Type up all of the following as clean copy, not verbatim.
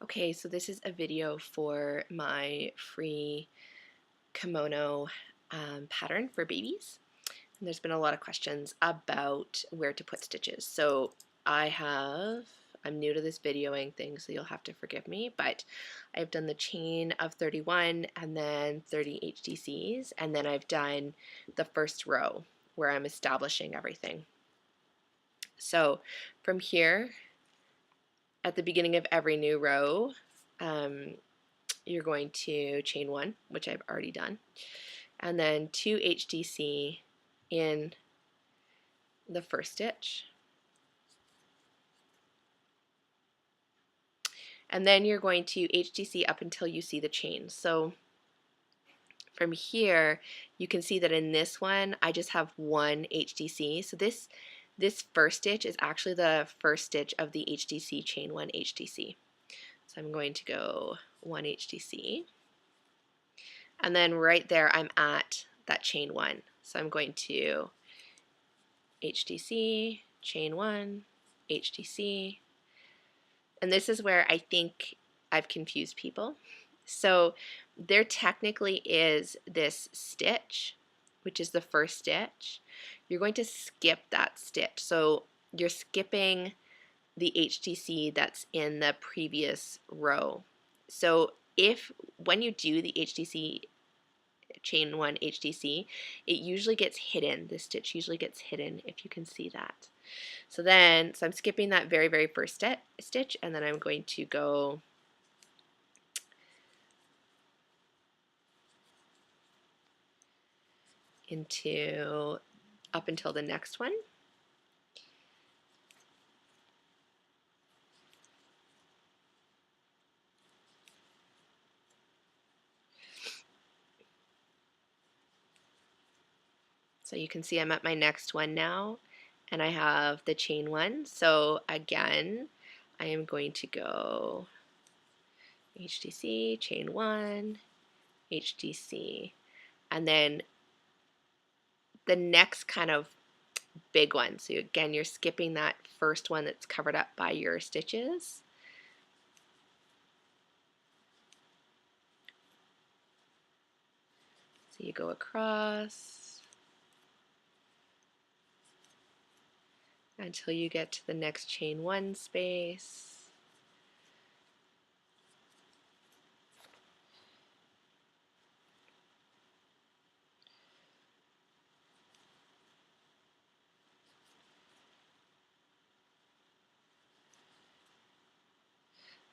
Okay, so this is a video for my free kimono pattern for babies. And there's been a lot of questions about where to put stitches. So I'm new to this videoing thing, so you'll have to forgive me, but I've done the chain of 31 and then 30 HDCs, and then I've done the first row where I'm establishing everything. So from here, at the beginning of every new row, you're going to chain one, which I've already done, and then 2 HDC in the first stitch. And then you're going to HDC up until you see the chain. So from here, you can see that in this one, I just have one HDC. So this first stitch is actually the first stitch of the HDC chain 1 HDC. So I'm going to go 1 HDC. And then right there, I'm at that chain 1. So I'm going to HDC, chain 1, HDC. And this is where I think I've confused people. So there technically is this stitch, which is the first stitch. You're going to skip that stitch. So you're skipping the HDC that's in the previous row. So when you do the HDC chain 1 HDC, it usually gets hidden. The stitch usually gets hidden, if you can see that. So I'm skipping that very, very first stitch, and then I'm going to go into up until the next one. So you can see I'm at my next one now, and I have the chain 1. So again, I am going to go HDC, chain 1, HDC, and then the next kind of big one. So again, you're skipping that first one that's covered up by your stitches. So you go across until you get to the next chain 1 space.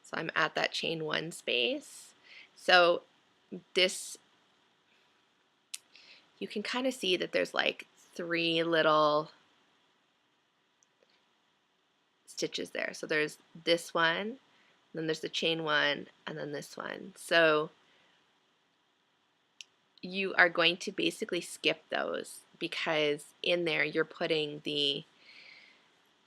So I'm at that chain 1 space. So this, you can kind of see that there's like 3 little stitches there. So there's this one, then there's the chain 1, and then this one. So you are going to basically skip those because in there you're putting the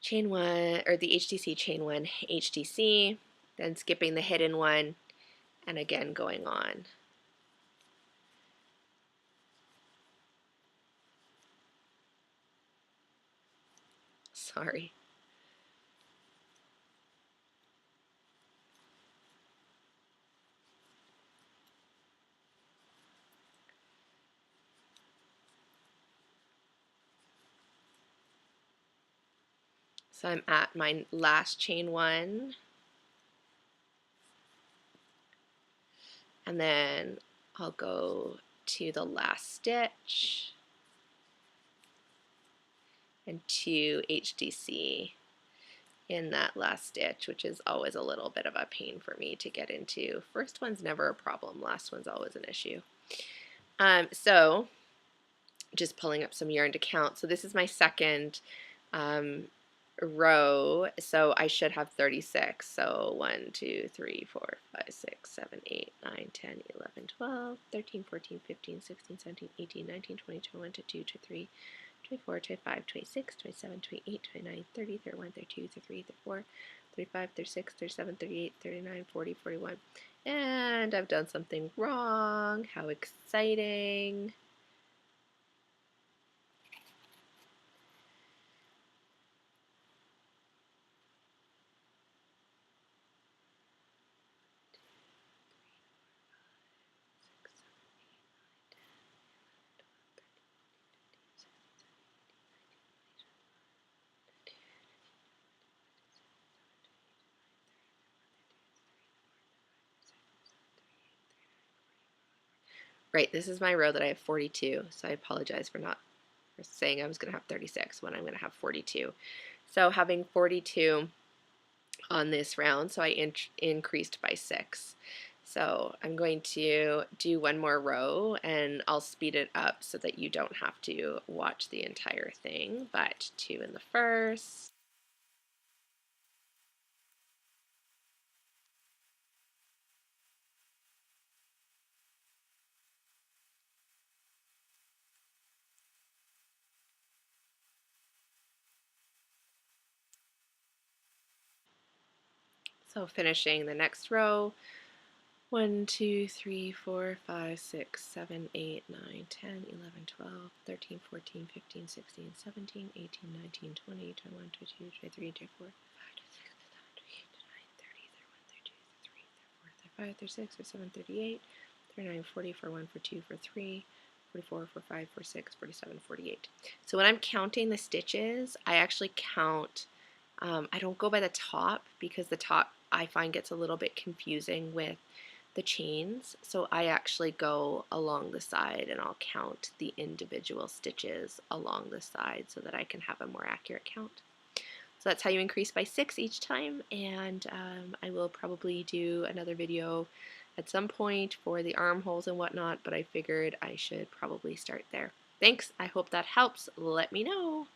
chain 1 or the HDC chain 1 HDC, then skipping the hidden one, and again going on. Sorry. So I'm at my last chain 1, and then I'll go to the last stitch and 2 HDC in that last stitch, which is always a little bit of a pain for me to get into. First one's never a problem, last one's always an issue. So just pulling up some yarn to count. So this is my second row, so I should have 36. So 1, 2, 3, 4, 5, 6, 7, 8, 9, 10, 11, 12, 13, 14, 15, 16, 17, 18, 19, 20, 21, 22, 23, 24, 25, 26, 27, 28, 29, 30, 31, 32, 33, 34, 35, 36, 37, 38, 39, 40, 41. And I've done something wrong. How exciting. Right, this is my row that I have 42, so I apologize for not for saying I was going to have 36 when I'm going to have 42. So having 42 on this round, so I increased by 6. So I'm going to do one more row and I'll speed it up so that you don't have to watch the entire thing, but 2 in the first, so finishing the next row, 1, 2, 3, 4, 5, 6, 7, 8, 9, 10, 11, 12, 13, 14, 15, 16, 17, 18, 19, 20, 21, 22, 23, 24, 5, 36, 37, 38, 39, 40, 41, 42, 43, 44, 45, 46, 47, 48. So when I'm counting the stitches, I actually count, I don't go by the top because the top I find gets a little bit confusing with the chains. So I actually go along the side and I'll count the individual stitches along the side so that I can have a more accurate count. So that's how you increase by 6 each time, and I will probably do another video at some point for the armholes and whatnot, but I figured I should probably start there. Thanks, I hope that helps. Let me know.